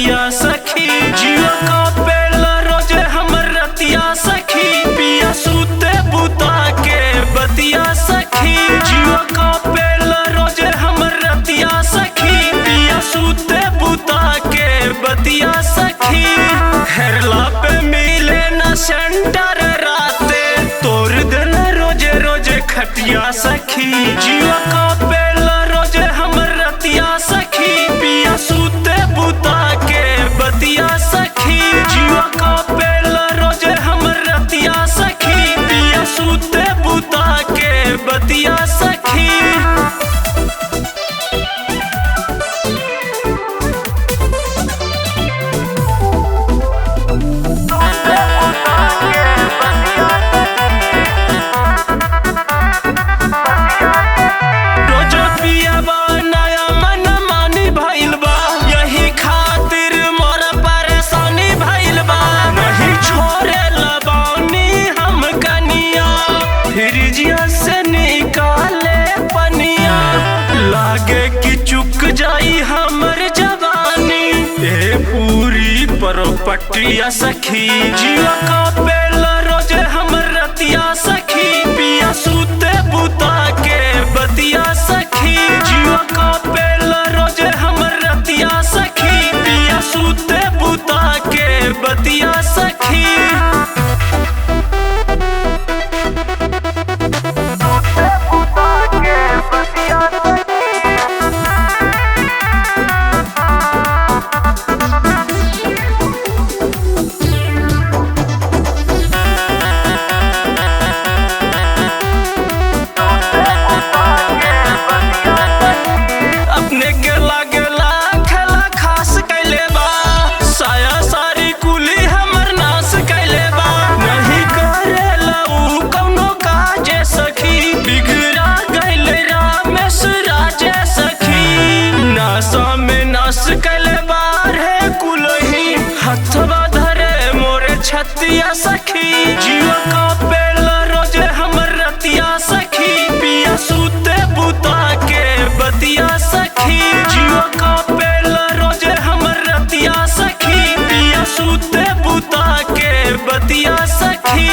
रतिया सखी। जियो का पेला रोजे हमर रतिया सखी, पिया सूते बुता के बतिया सखी। जियो का पेला रोजे हमर रतिया सखी, पिया सूते बुता के बतिया सखी। हेरला पे मिले न सेंटर राते, तोड़ देना रोजे रोजे खटिया सखी। जियो का पेला रोजे हमर रतिया सखी, पिया सूते बुता के बतिया सखी। जियो का पेला रोजे हमर रतिया सखी, पिया सूते बुता के बतिया सखी। फ्रिजिया से निकाले पनिया, लागे कि चुक जाई हमर जवानी। ए पूरी परपटिया सखी। जियो का पेला रोजे हमर रतिया सखी, पिया सूते बुता के बतिया सखी। जियो का पेला रोजे हमर रतिया सखी, पिया सूते बुता के बतिया सखी। हथवा धरे मोरे छतिया सखी। जियो का पेला रोजे हमर रतिया सखी, पिया सूते बुता के बतिया सखी। जियो का पेला रोजे हमर रतिया सखी, पिया सूते बुता के बतिया सखी।